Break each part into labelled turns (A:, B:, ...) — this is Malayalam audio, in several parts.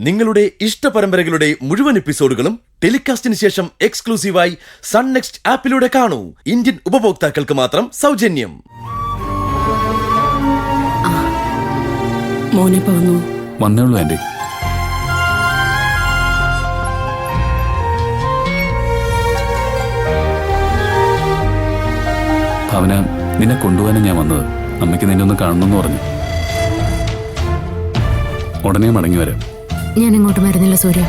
A: നിങ്ങളുടെ ഇഷ്ട പരമ്പരകളുടെ മുഴുവൻ എപ്പിസോഡുകളും ടെലികാസ്റ്റിന് ശേഷം എക്സ്ക്ലൂസീവായി സൺ നെക്സ്റ്റ് ആപ്പിലൂടെ കാണൂ. ഇന്ത്യൻ ഉപഭോക്താക്കൾക്ക് മാത്രം സൗജന്യം.
B: മോനെപ്പോ വന്നു?
C: വന്നേള്ളൂ ആന്റി. ഭാവന, നിന്നെ കൊണ്ടുപോകാനും ഞാൻ വന്നത്. അമ്മയ്ക്ക് നിന്നെ ഒന്ന് കാണണമെന്ന് പറഞ്ഞു. ഉടനെ മടങ്ങി വരാം.
B: ഞാൻ ഇങ്ങോട്ട് വരുന്നില്ല സൂര്യ.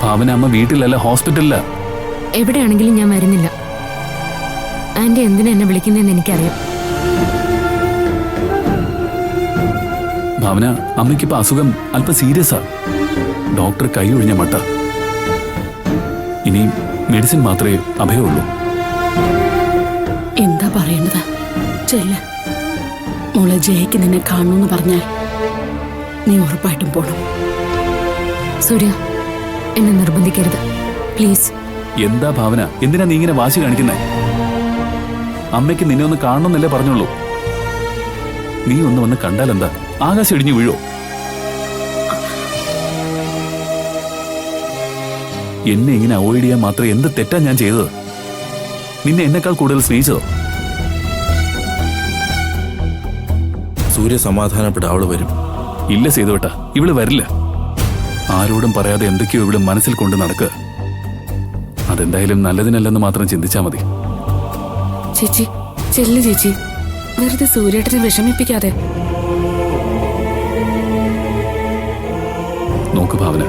C: ഭാവന, അമ്മ വീട്ടിലല്ല, ഹോസ്പിറ്റലില്ല.
B: എവിടെയാണെങ്കിലും ഞാൻ വരുന്നില്ല. ആന്റി എന്തിനാ എന്നെ വിളിക്കുന്നതെന്ന് എനിക്കറിയാം.
C: ഭാവന, അമ്മയ്ക്കിപ്പോ അസുഖം അല്പം സീരിയസാ. ഡോക്ടർ കൈ ഒഴിഞ്ഞ മട്ട. ഇനി മെഡിസിൻ മാത്രമേ അഭയമുള്ളൂ.
D: എന്താ പറയേണ്ടത്? ചെല്ല, മോളെ ജയക്ക് നിന്നെ കാണണമെന്ന് പറഞ്ഞാൽ നീ ഉറപ്പായിട്ടും പോണം.
B: സൂര്യ, എന്നെ നിർബന്ധിക്കരുത് പ്ലീസ്.
C: എന്താ ഭാവന, എന്തിനാ നീ ഇങ്ങനെ വാശി കാണിക്കുന്നേ? അമ്മയ്ക്ക് നിന്നെ ഒന്ന് കാണണമെന്നല്ലേ പറഞ്ഞുള്ളൂ. നീ ഒന്ന് വന്ന് കണ്ടാൽ എന്താ? ആകാശം ഇടിഞ്ഞു വീഴോ? എന്നെ ഇങ്ങനെ അവോയ്ഡ് ചെയ്യാൻ മാത്രം എന്ത് തെറ്റാ ഞാൻ ചെയ്തത്? നിന്നെ എന്നെക്കാൾ കൂടുതൽ സ്നേഹിച്ചതോ?
A: സൂര്യ സമാധാനപ്പെട്ട് അവള് വരും.
C: ഇല്ല സേതുവേട്ടാ, ഇവള് വരില്ല. ആരോടും പറയാതെ എന്തൊക്കെയോ ഇവിടെ മനസ്സിൽ കൊണ്ട് നടക്കുക. അതെന്തായാലും നല്ലതിനല്ലെന്ന് മാത്രം ചിന്തിച്ചാ മതി.
D: ചേച്ചി ചെല്ലു ചേച്ചി, വെറുതെ സൂര്യേട്ടനെ വിഷമിപ്പിക്കാതെ.
C: നോക്ക് ഭാവന,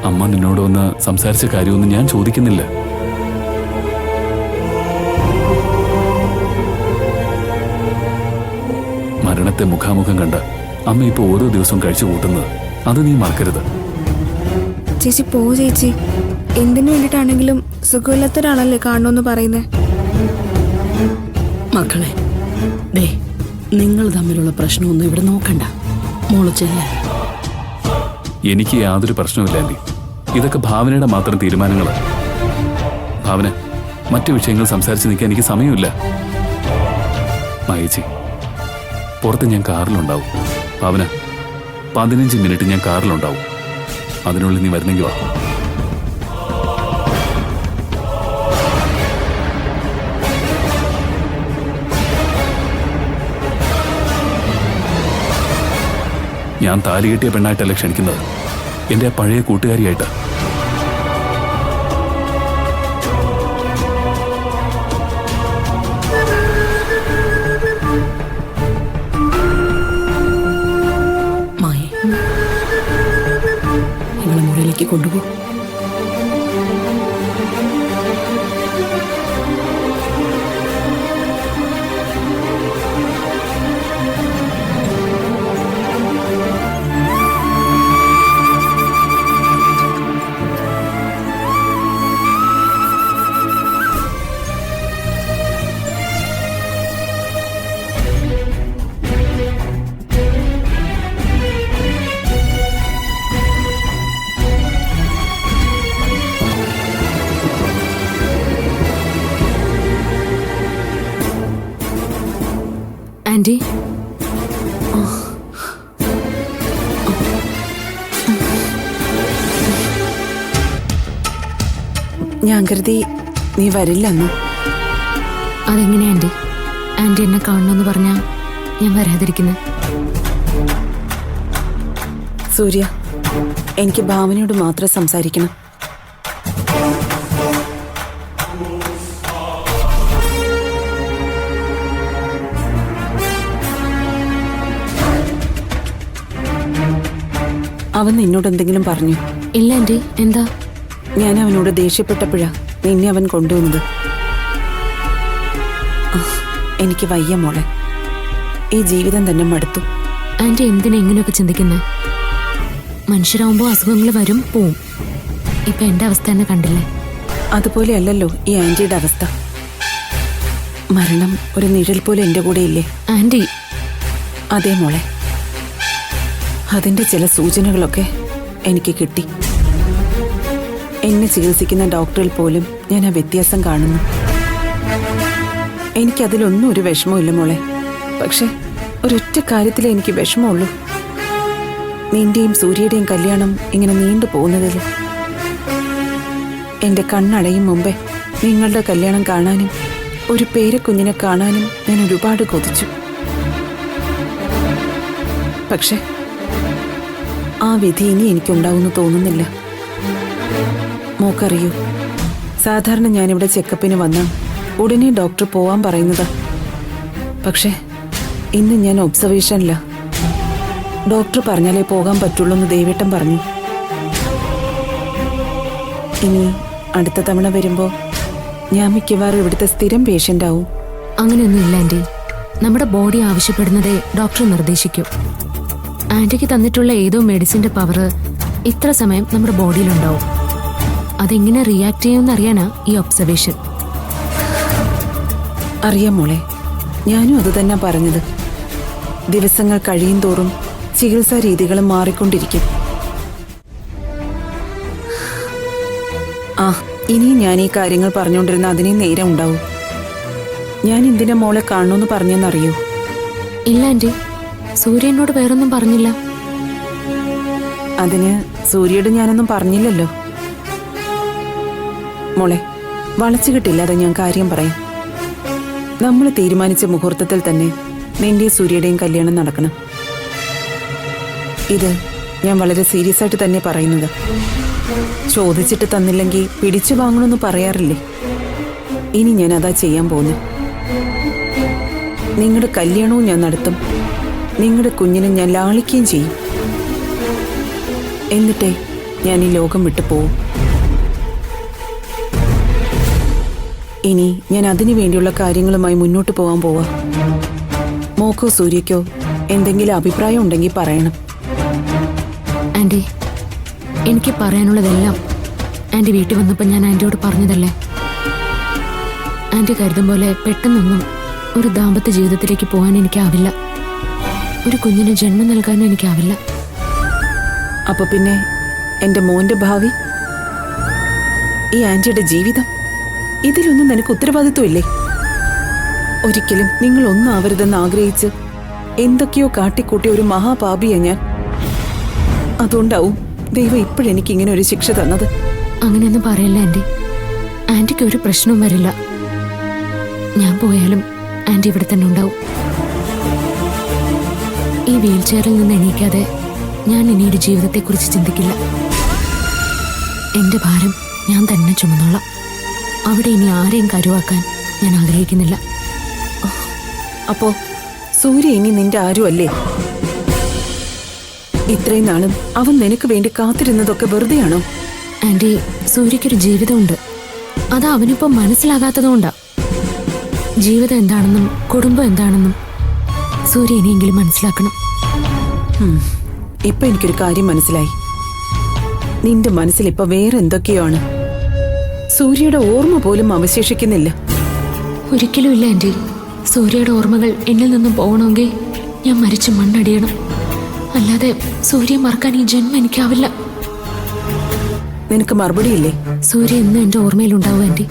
C: അമ്മ നിന്നോട് വന്ന് സംസാരിച്ച കാര്യമൊന്നും ഞാൻ ചോദിക്കുന്നില്ല. മരണത്തെ മുഖാമുഖം കണ്ട അമ്മ ഇപ്പൊ ഓരോ ദിവസവും കഴിച്ചു കൂട്ടുന്നത് അത് നീ മറക്കരുത്.
E: ചേച്ചി പോ ചേച്ചി. എന്തിനു വേണ്ടിട്ടാണെങ്കിലും സുഖമില്ലാത്തൊരാളല്ലേ കാണണമെന്ന് പറയുന്നേ.
D: മക്കളെ, ദേ, നിങ്ങൾ തമ്മിലുള്ള പ്രശ്നമൊന്നും ഇവിടെ നോക്കണ്ട. മോള് ചെല്ല.
C: എനിക്ക് യാതൊരു പ്രശ്നമില്ല ആന്റി. ഇതൊക്കെ ഭാവനയുടെ മാത്രം തീരുമാനങ്ങളാണ്. ഭാവന, മറ്റു വിഷയങ്ങൾ സംസാരിച്ച് നിൽക്കാൻ എനിക്ക് സമയമില്ല. മായേച്ചി, പുറത്ത് ഞാൻ കാറിലുണ്ടാവും. ഭാവന, 15 മിനിറ്റ് ഞാൻ കാറിലുണ്ടാവും. അതിനുള്ളിൽ നീ വരുന്നെങ്കിൽ വാ. ഞാൻ താലി കെട്ടിയ പെണ്ണായിട്ടല്ല ക്ഷണിക്കുന്നത്, എൻ്റെ ആ പഴയ കൂട്ടുകാരിയായിട്ടാ.
D: മായ, ഇവളെ മുറിയിലേക്ക് കൊണ്ടുപോ.
B: ആന്റി,
D: ഞാൻ കരുതി നീ വരില്ലെന്ന്.
B: അതെങ്ങനെയാ ആന്റി? ആന്റി എന്നെ കാണണമെന്ന് പറഞ്ഞാ ഞാൻ വരാതിരിക്കുന്നത്?
D: സൂര്യ, എനിക്ക് ഭാവനയോട് മാത്രം സംസാരിക്കണം. അവൻ നിന്നോട് എന്തെങ്കിലും പറഞ്ഞു?
B: ഇല്ല ആന്റി. എന്താ?
D: ഞാൻ അവനോട് ദേഷ്യപ്പെട്ടപ്പോഴാ നിന്നെ അവൻ കൊണ്ടുവന്നത്. എനിക്ക് വയ്യ മോളെ, ഈ ജീവിതം തന്നെ മടുത്തു.
B: ആന്റി എന്തിനാ ഇങ്ങനെയൊക്കെ ചിന്തിക്കുന്നത്? മനുഷ്യരാകുമ്പോ അസുഖങ്ങൾ വരും പോവും. ഇപ്പൊ എന്റെ അവസ്ഥ തന്നെ കണ്ടില്ലേ?
D: അതുപോലെ അല്ലല്ലോ ഈ ആന്റിയുടെ അവസ്ഥ. മരണം ഒരു നിഴൽ പോലെ എന്റെ കൂടെ ഇല്ലേ
B: ആന്റി?
D: അതേ മോളെ, അതിന്റെ ചില സൂചനകളൊക്കെ എനിക്ക് കിട്ടി. എന്നെ ചികിത്സിക്കുന്ന ഡോക്ടറിൽ പോലും ഞാൻ ആ വ്യത്യാസം കാണുന്നു. എനിക്കതിലൊന്നും ഒരു വിഷമമില്ല മോളെ. പക്ഷെ ഒരൊറ്റ കാര്യത്തിലേ എനിക്ക് വിഷമമുള്ളൂ. നിന്റെയും സൂര്യയുടെയും കല്യാണം ഇങ്ങനെ നീണ്ടു പോകുന്നതിൽ. എന്റെ കണ്ണടയും മുമ്പേ നിങ്ങളുടെ കല്യാണം കാണാനും ഒരു പേരക്കുഞ്ഞിനെ കാണാനും ഞാൻ ഒരുപാട് കൊതിച്ചു. പക്ഷെ ആ വിധി ഇനി എനിക്കുണ്ടാവുമെന്ന് തോന്നുന്നില്ല. മോക്കറിയൂ, സാധാരണ ഞാനിവിടെ ചെക്കപ്പിന് വന്നാൽ ഉടനെ ഡോക്ടർ പോവാൻ പറയുന്നതാ. പക്ഷെ ഇന്ന് ഞാൻ ഒബ്സർവേഷനില്ല. ഡോക്ടർ പറഞ്ഞാലേ പോകാൻ പറ്റുള്ളൂ എന്ന് ദേവേട്ടൻ പറഞ്ഞു. ഇനി അടുത്ത തവണ വരുമ്പോ ഞാൻ മിക്കവാറും ഇവിടുത്തെ സ്ഥിരം പേഷ്യന്റ് ആവും.
B: അങ്ങനെയൊന്നും ഇല്ല ആന്റി. നമ്മുടെ ബോഡി ആവശ്യപ്പെടുന്നതേ ഡോക്ടർ നിർദ്ദേശിക്കൂ. ആന്റിക്ക് തന്നിട്ടുള്ള ഏതോ മെഡിസിന്റെ പവർ ഇത്ര സമയം നമ്മുടെ ബോഡിയിലുണ്ടാവും. അതെങ്ങനെ റിയാക്ട് ചെയ്യുമെന്ന് അറിയാനാ ഈ ഒബ്സർവേഷൻ.
D: അറിയാം മോളെ, ഞാനും അത് തന്നെ പറഞ്ഞത്. ദിവസങ്ങൾ കഴിയും തോറും ചികിത്സാ രീതികളും മാറിക്കൊണ്ടിരിക്കും. ആ, ഇനിയും ഞാൻ ഈ കാര്യങ്ങൾ പറഞ്ഞുകൊണ്ടിരുന്ന അതിനെ നേരം ഉണ്ടാവും. ഞാൻ എന്തിനാ മോളെ കാണണമെന്ന് പറഞ്ഞെന്നറിയൂ?
B: ഇല്ല ആന്റി, സൂര്യനോട് വേറൊന്നും പറഞ്ഞില്ല.
D: അതിന് സൂര്യയോട് ഞാനൊന്നും പറഞ്ഞില്ലല്ലോ. മോളെ, വളച്ചുകിട്ടില്ലാതെ ഞാൻ കാര്യം പറയാം. നമ്മൾ തീരുമാനിച്ച മുഹൂർത്തത്തിൽ തന്നെ നിന്റെ സൂര്യയുടെയും കല്യാണം നടക്കണം. ഇത് ഞാൻ വളരെ സീരിയസ് ആയിട്ട് തന്നെ പറയുന്നത്. ചോദിച്ചിട്ട് തന്നില്ലെങ്കിൽ പിടിച്ചു വാങ്ങണമെന്ന് പറയാറില്ലേ? ഇനി ഞാൻ അതാ ചെയ്യാൻ പോകുന്നു. നിങ്ങളുടെ കല്യാണവും ഞാൻ നടത്തും. നിങ്ങളുടെ കുഞ്ഞിനെ ഞാൻ ലാളിക്കുകയും ചെയ്യും. എന്നിട്ടേ ഞാൻ ഈ ലോകം വിട്ടു പോവും. ഇനി ഞാൻ അതിനു വേണ്ടിയുള്ള കാര്യങ്ങളുമായി മുന്നോട്ട് പോവാൻ പോവാ. മോക്കോ സൂര്യക്കോ എന്തെങ്കിലും അഭിപ്രായം ഉണ്ടെങ്കിൽ പറയണം.
B: ആന്റി, എനിക്ക് പറയാനുള്ളതെല്ലാം ആന്റി വീട്ടിൽ വന്നപ്പോൾ ഞാൻ ആന്റിയോട് പറഞ്ഞതല്ലേ. ആന്റി കരുതും പോലെ പെട്ടെന്നൊന്നും ഒരു ദാമ്പത്യ ജീവിതത്തിലേക്ക് പോകാൻ എനിക്കാവില്ല. ഒരു കുഞ്ഞിന് ജന്മം നൽകാനും എനിക്കാവില്ല.
D: അപ്പൊ പിന്നെ എന്റെ മോന്റെ ഭാവി, ഈ ആന്റിയുടെ ജീവിതം, ഇതിലൊന്നും നിനക്ക് ഉത്തരവാദിത്വം ഇല്ലേ? ഒരിക്കലും നിങ്ങൾ ഒന്നും ആവരുതെന്ന് ആഗ്രഹിച്ച് എന്തൊക്കെയോ കാട്ടിക്കൂട്ടിയ ഒരു മഹാപാപിയാ ഞാൻ. അതുകൊണ്ടാവും ദൈവം ഇപ്പോഴെനിക്ക് ഇങ്ങനെ ഒരു ശിക്ഷ തന്നത്.
B: അങ്ങനെയൊന്നും പറയല്ല ആന്റി. ആന്റിക്ക് ഒരു പ്രശ്നവും വരില്ല. ഞാൻ പോയാലും ആന്റി ഇവിടെ തന്നെ ഉണ്ടാവും. ഈ വീൽ ചെയറിൽ നിന്ന് എണീക്കാതെ ഞാൻ ഇനിയൊരു ജീവിതത്തെക്കുറിച്ച് ചിന്തിക്കില്ല. എന്റെ ഭാരം ഞാൻ തന്നെ ചുമന്നോളാം. അവിടെ ഇനി ആരെയും കരുവാക്കാൻ ഞാൻ ആഗ്രഹിക്കുന്നില്ല.
D: അപ്പോ സൂര്യ ഇനി നിന്റെ ആരുമല്ലേ? ഇത്രയും നാളും അവൻ നിനക്ക് വേണ്ടി കാത്തിരുന്നതൊക്കെ വെറുതെയാണോ?
B: ആന്റി, സൂര്യക്കൊരു ജീവിതമുണ്ട്. അത് അവനിപ്പം മനസ്സിലാകാത്തതുകൊണ്ടാ. ജീവിതം എന്താണെന്നും കുടുംബം എന്താണെന്നും സൂര്യ ഇനിയെങ്കിലും മനസ്സിലാക്കണം.
D: ഇപ്പൊ എനിക്കൊരു കാര്യം മനസ്സിലായി. നിന്റെ മനസ്സിൽ ഇപ്പൊ വേറെ എന്തൊക്കെയോ ആണ്. സൂര്യയുടെ ഓർമ്മ പോലും അവശേഷിക്കുന്നില്ല.
B: ഒരിക്കലും ഇല്ല ആന്റി. സൂര്യയുടെ ഓർമ്മകൾ എന്നിൽ നിന്നും പോകണമെങ്കിൽ ഞാൻ മരിച്ച് മണ്ണടിയണം. അല്ലാതെ സൂര്യ മറക്കാൻ ഈ ജന്മം എനിക്കാവില്ല.
D: നിനക്ക് മറുപടിയില്ലേ?
B: സൂര്യ എന്നും എന്റെ ഓർമ്മയിലുണ്ടാവും ആന്റി.